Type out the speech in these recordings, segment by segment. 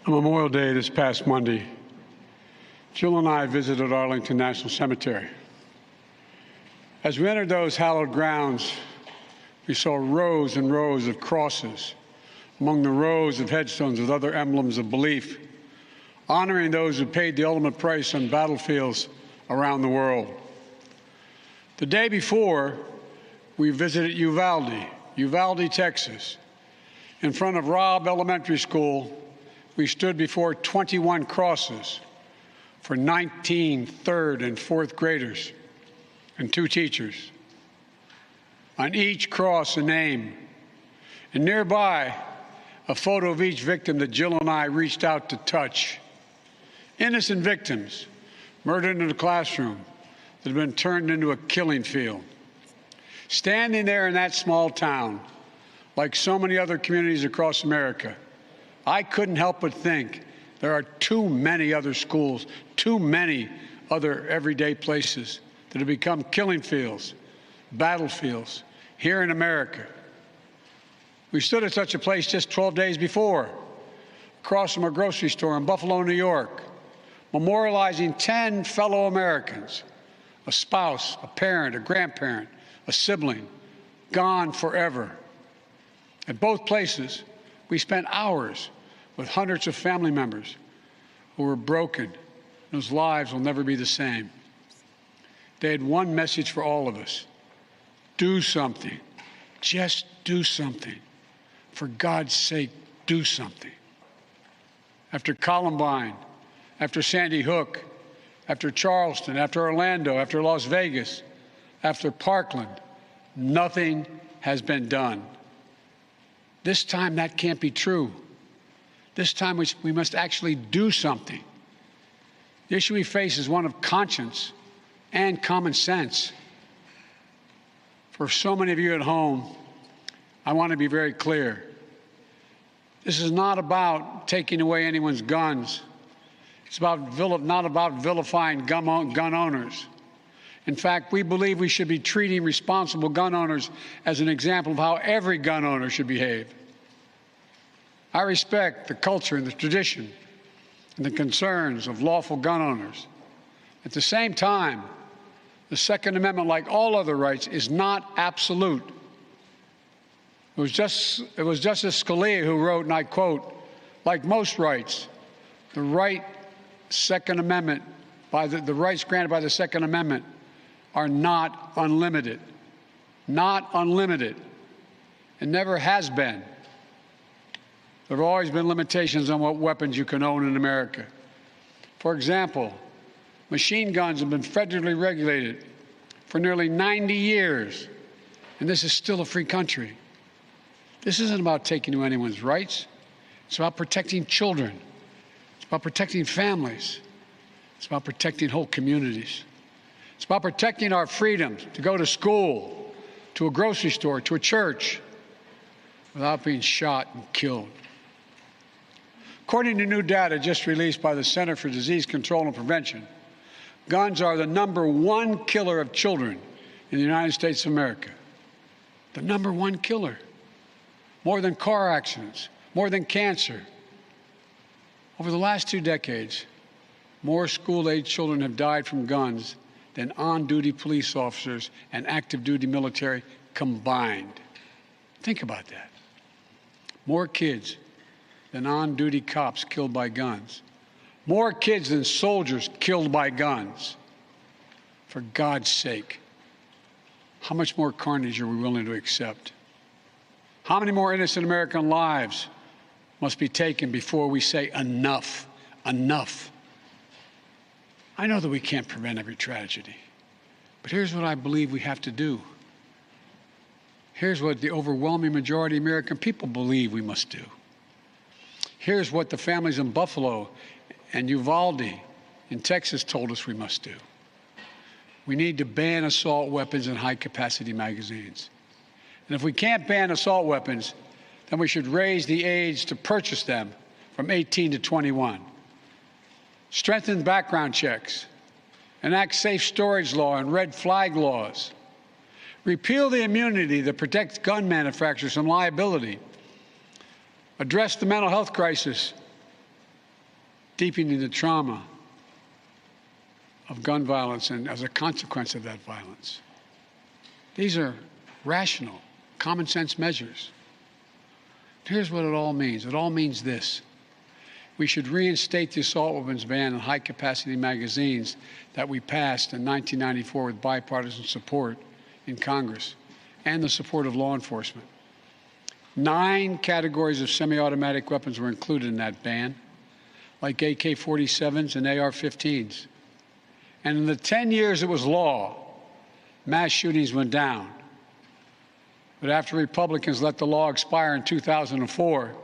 On Memorial Day this past Monday, Jill and I visited Arlington National Cemetery. As we entered those hallowed grounds, we saw rows and rows of crosses among the rows of headstones with other emblems of belief, honoring those who paid the ultimate price on battlefields around the world. The day before, we visited Uvalde, Texas. In front of Robb Elementary School, we stood before 21 crosses for 19 third and fourth graders and 2 teachers. On each cross, a name, and nearby, a photo of each victim that Jill and I reached out to touch. Innocent victims murdered in a classroom that had been turned into a killing field. Standing there in that small town, like so many other communities across America, I couldn't help but think there are too many other schools, too many other everyday places that have become killing fields, battlefields here in America. We stood at such a place just 12 days before, across from a grocery store in Buffalo, New York, memorializing 10 fellow Americans, a spouse, a parent, a grandparent, a sibling, gone forever. At both places, we spent hours with hundreds of family members who were broken, whose lives will never be the same. They had one message for all of us: do something. Just do something. For God's sake, do something. After Columbine, after Sandy Hook, after Charleston, after Orlando, after Las Vegas, after Parkland, nothing has been done. This time, that can't be true. This time, we must actually do something. The issue we face is one of conscience and common sense. For so many of you at home, I want to be very clear. This is not about taking away anyone's guns. It's not about vilifying gun owners. In fact, we believe we should be treating responsible gun owners as an example of how every gun owner should behave. I respect the culture and the tradition and the concerns of lawful gun owners. At the same time, the Second Amendment, like all other rights, is not absolute. It was Justice Scalia who wrote, and I quote, "Like most rights, the rights granted by the Second Amendment are not unlimited." Not unlimited. It never has been. There have always been limitations on what weapons you can own in America. For example, machine guns have been federally regulated for nearly 90 years, and this is still a free country. This isn't about taking away anyone's rights. It's about protecting children. It's about protecting families. It's about protecting whole communities. It's about protecting our freedom to go to school, to a grocery store, to a church, without being shot and killed. According to new data just released by the Center for Disease Control and Prevention, guns are the #1 killer of children in the United States of America. The #1 killer. More than car accidents, more than cancer. Over the last 2 decades, more school-age children have died from guns than on-duty police officers and active-duty military combined. Think about that. More kids than on-duty cops killed by guns. More kids than soldiers killed by guns. For God's sake, how much more carnage are we willing to accept? How many more innocent American lives must be taken before we say enough, enough? I know that we can't prevent every tragedy, but here's what I believe we have to do. Here's what the overwhelming majority of American people believe we must do. Here's what the families in Buffalo and Uvalde in Texas told us we must do. We need to ban assault weapons and high-capacity magazines. And if we can't ban assault weapons, then we should raise the age to purchase them from 18 to 21. Strengthen background checks, enact safe storage law and red flag laws. Repeal the immunity that protects gun manufacturers from liability. Address the mental health crisis deepening the trauma of gun violence and as a consequence of that violence. These are rational, common sense measures. Here's what it all means. It all means this. We should reinstate the assault weapons ban on high-capacity magazines that we passed in 1994 with bipartisan support in Congress and the support of law enforcement. 9 categories of semi-automatic weapons were included in that ban, like AK-47s and AR-15s. And in the 10 years it was law, mass shootings went down. But after Republicans let the law expire in 2004,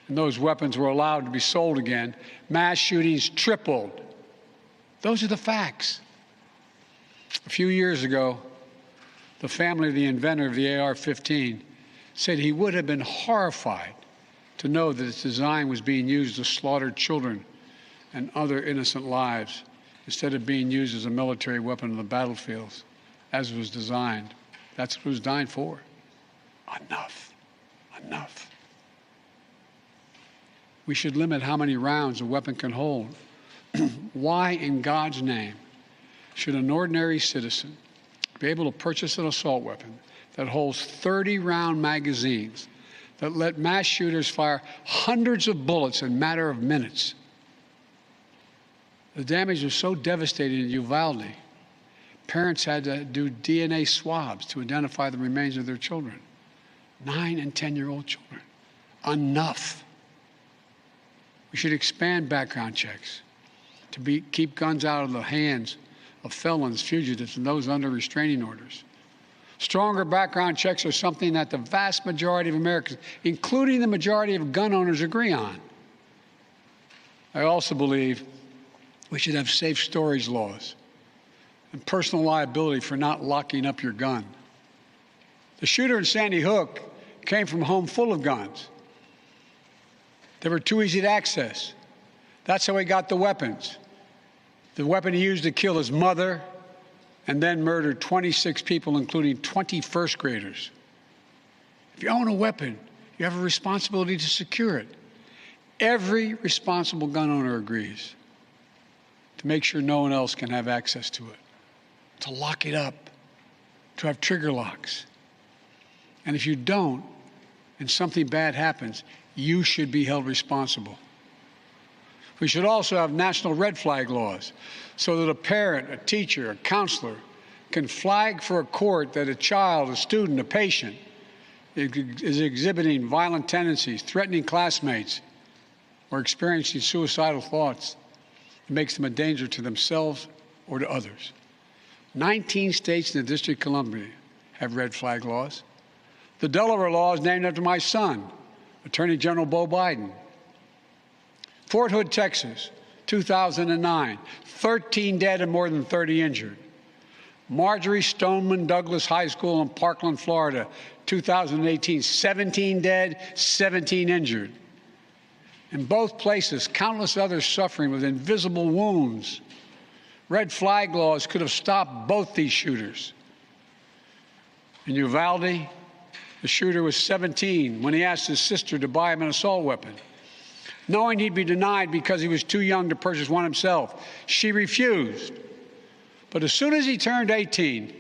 and those weapons were allowed to be sold again, mass shootings tripled. Those are the facts. A few years ago, the family of the inventor of the AR-15 said he would have been horrified to know that its design was being used to slaughter children and other innocent lives instead of being used as a military weapon on the battlefields as it was designed. That's what it was designed for. Enough. Enough. We should limit how many rounds a weapon can hold. Why in God's name should an ordinary citizen be able to purchase an assault weapon that holds 30-round magazines that let mass shooters fire hundreds of bullets in a matter of minutes? The damage was so devastating in Uvalde, parents had to do DNA swabs to identify the remains of their children. 9- and 10-year-old children. Enough. We should expand background checks to keep guns out of the hands of felons, fugitives, and those under restraining orders. Stronger background checks are something that the vast majority of Americans, including the majority of gun owners, agree on. I also believe we should have safe storage laws and personal liability for not locking up your gun. The shooter in Sandy Hook came from a home full of guns. They were too easy to access. That's how he got the weapons. The weapon he used to kill his mother and then murdered 26 people, including 20 first graders. If you own a weapon, you have a responsibility to secure it. Every responsible gun owner agrees to make sure no one else can have access to it, to lock it up, to have trigger locks. And if you don't, and something bad happens, you should be held responsible. We should also have national red flag laws so that a parent, a teacher, a counselor can flag for a court that a child, a student, a patient is exhibiting violent tendencies, threatening classmates, or experiencing suicidal thoughts. It makes them a danger to themselves or to others. 19 states in the District of Columbia have red flag laws. The Delaware law is named after my son, Attorney General Beau Biden. Fort Hood, Texas, 2009, 13 dead and more than 30 injured. Marjorie Stoneman Douglas High School in Parkland, Florida, 2018, 17 dead, 17 injured. In both places, countless others suffering with invisible wounds. Red flag laws could have stopped both these shooters. In Uvalde, the shooter was 17 when he asked his sister to buy him an assault weapon, knowing he'd be denied because he was too young to purchase one himself. She refused. But as soon as he turned 18,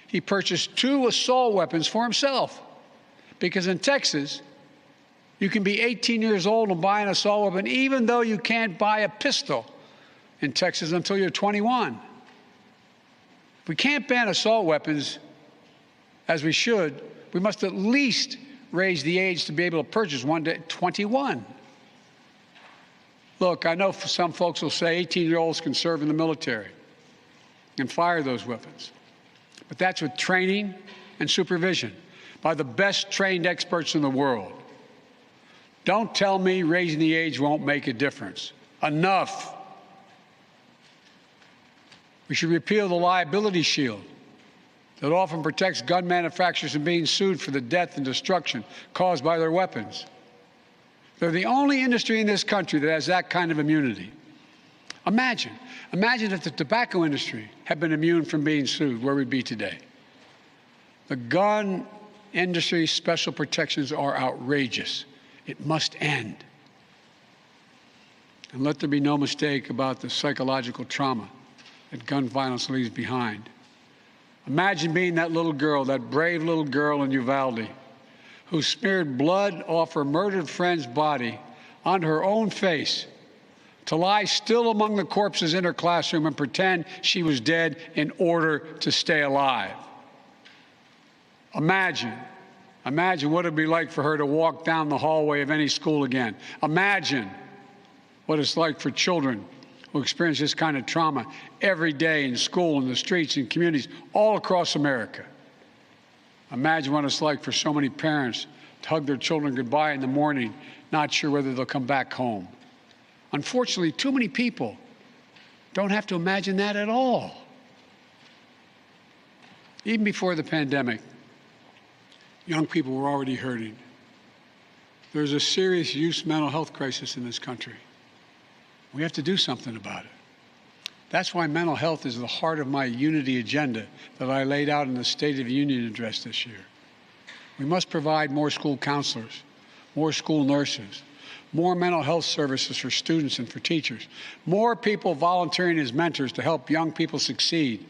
he purchased 2 assault weapons for himself. Because in Texas, you can be 18 years old and buy an assault weapon, even though you can't buy a pistol in Texas until you're 21. If we can't ban assault weapons, as we should, we must at least raise the age to be able to purchase one to 21. Look, I know some folks will say 18-year-olds can serve in the military and fire those weapons. But that's with training and supervision by the best trained experts in the world. Don't tell me raising the age won't make a difference. Enough. We should repeal the liability shield that often protects gun manufacturers from being sued for the death and destruction caused by their weapons. They're the only industry in this country that has that kind of immunity. Imagine if the tobacco industry had been immune from being sued, where we'd be today. The gun industry's special protections are outrageous. It must end. And let there be no mistake about the psychological trauma that gun violence leaves behind. Imagine being that little girl, that brave little girl in Uvalde, who smeared blood off her murdered friend's body onto her own face to lie still among the corpses in her classroom and pretend she was dead in order to stay alive. Imagine what it'd be like for her to walk down the hallway of any school again. Imagine what it's like for children who experience this kind of trauma every day in school, in the streets, in communities all across America. Imagine what it's like for so many parents to hug their children goodbye in the morning, not sure whether they'll come back home. Unfortunately, too many people don't have to imagine that at all. Even before the pandemic, young people were already hurting. There's a serious youth mental health crisis in this country. We have to do something about it. That's why mental health is the heart of my unity agenda that I laid out in the State of the Union address this year. We must provide more school counselors, more school nurses, more mental health services for students and for teachers, more people volunteering as mentors to help young people succeed,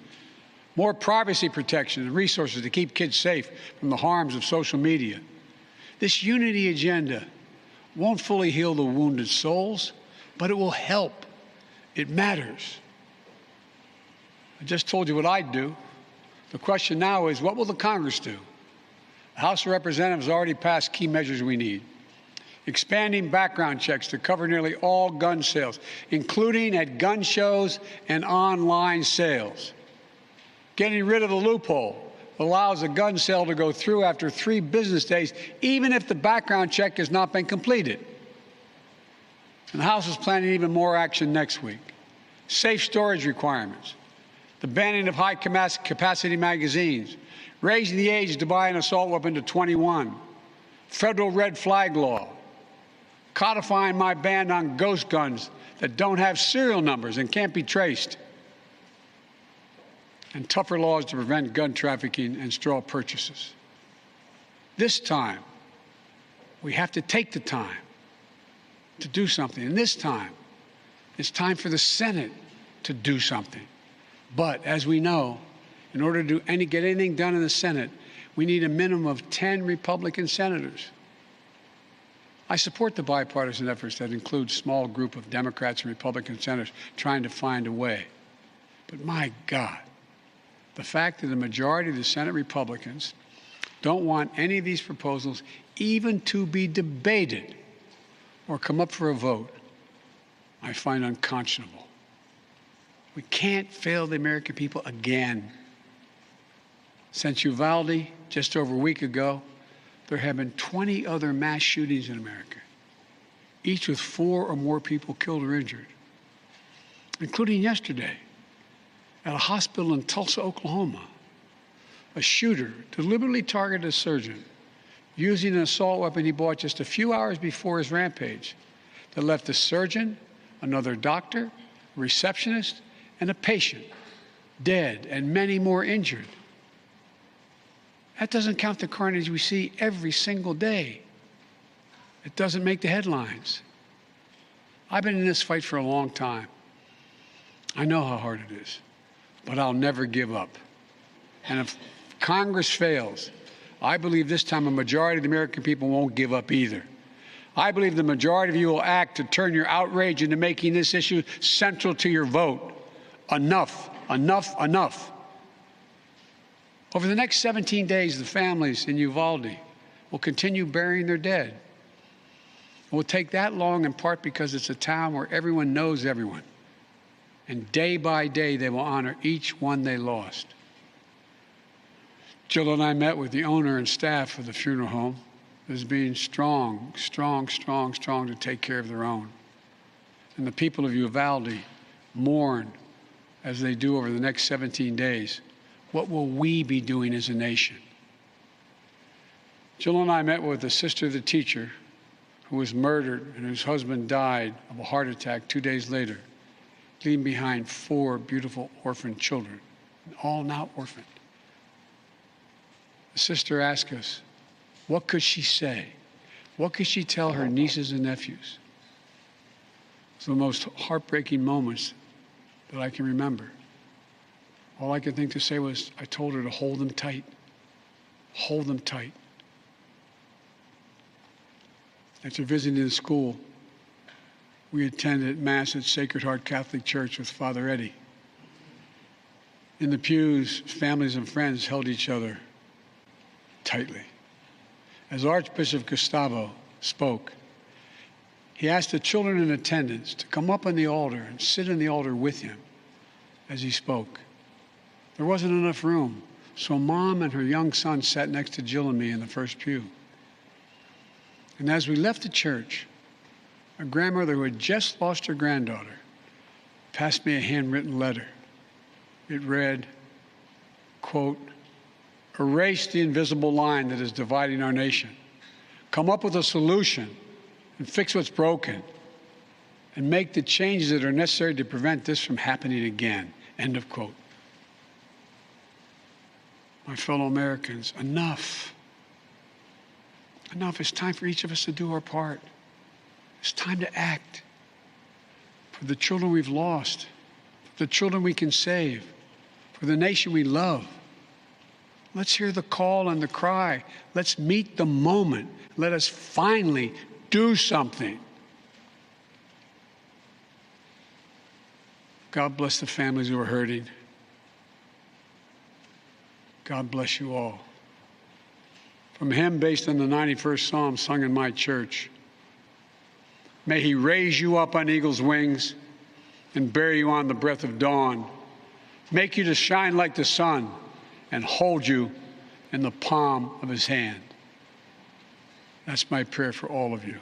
more privacy protection and resources to keep kids safe from the harms of social media. This unity agenda won't fully heal the wounded souls, but it will help. It matters. I just told you what I'd do. The question now is, what will the Congress do? The House of Representatives has already passed key measures we need. Expanding background checks to cover nearly all gun sales, including at gun shows and online sales. Getting rid of the loophole that allows a gun sale to go through after 3 business days, even if the background check has not been completed. And the House is planning even more action next week. Safe storage requirements, the banning of high-capacity magazines, raising the age to buy an assault weapon to 21, federal red flag law, codifying my ban on ghost guns that don't have serial numbers and can't be traced, and tougher laws to prevent gun trafficking and straw purchases. This time, we have to take the time to do something. And this time, it's time for the Senate to do something. But as we know, in order to get anything done in the Senate, we need a minimum of 10 Republican senators. I support the bipartisan efforts that include a small group of Democrats and Republican senators trying to find a way. But my God, the fact that the majority of the Senate Republicans don't want any of these proposals even to be debated or come up for a vote, I find unconscionable. We can't fail the American people again. Since Uvalde, just over a week ago, there have been 20 other mass shootings in America, each with 4 or more people killed or injured, including yesterday at a hospital in Tulsa, Oklahoma. A shooter deliberately targeted a surgeon using an assault weapon he bought just a few hours before his rampage that left a surgeon, another doctor, a receptionist, and a patient dead and many more injured. That doesn't count the carnage we see every single day. It doesn't make the headlines. I've been in this fight for a long time. I know how hard it is, but I'll never give up. And if Congress fails, I believe this time a majority of the American people won't give up either. I believe the majority of you will act to turn your outrage into making this issue central to your vote. Enough, enough, enough. Over the next 17 days, the families in Uvalde will continue burying their dead. It will take that long in part because it's a town where everyone knows everyone. And day by day, they will honor each one they lost. Jill and I met with the owner and staff of the funeral home as being strong to take care of their own. And the people of Uvalde mourn as they do over the next 17 days. What will we be doing as a nation? Jill and I met with the sister of the teacher who was murdered and whose husband died of a heart attack 2 days later, leaving behind 4 beautiful orphaned children, all now orphaned. The sister asked us, what could she say? What could she tell her nieces and nephews? was the most heartbreaking moments that I can remember. All I could think to say was, I told her to hold them tight. Hold them tight. After visiting the school, we attended Mass at Sacred Heart Catholic Church with Father Eddie. In the pews, families and friends held each other tightly. As Archbishop Gustavo spoke, he asked the children in attendance to come up on the altar and sit in the altar with him as he spoke. There wasn't enough room, so Mom and her young son sat next to Jill and me in the first pew. And as we left the church, a grandmother who had just lost her granddaughter passed me a handwritten letter. It read, quote, "Erase the invisible line that is dividing our nation. Come up with a solution and fix what's broken and make the changes that are necessary to prevent this from happening again." End of quote. My fellow Americans, enough. Enough. It's time for each of us to do our part. It's time to act for the children we've lost, for the children we can save, for the nation we love. Let's hear the call and the cry. Let's meet the moment. Let us finally do something. God bless the families who are hurting. God bless you all. From a hymn based on the 91st Psalm sung in my church. May he raise you up on eagle's wings and bear you on the breath of dawn, make you to shine like the sun and hold you in the palm of his hand. That's my prayer for all of you.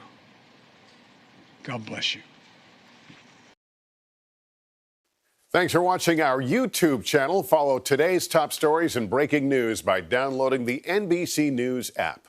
God bless you. Thanks for watching our YouTube channel. Follow today's top stories and breaking news by downloading the NBC News app.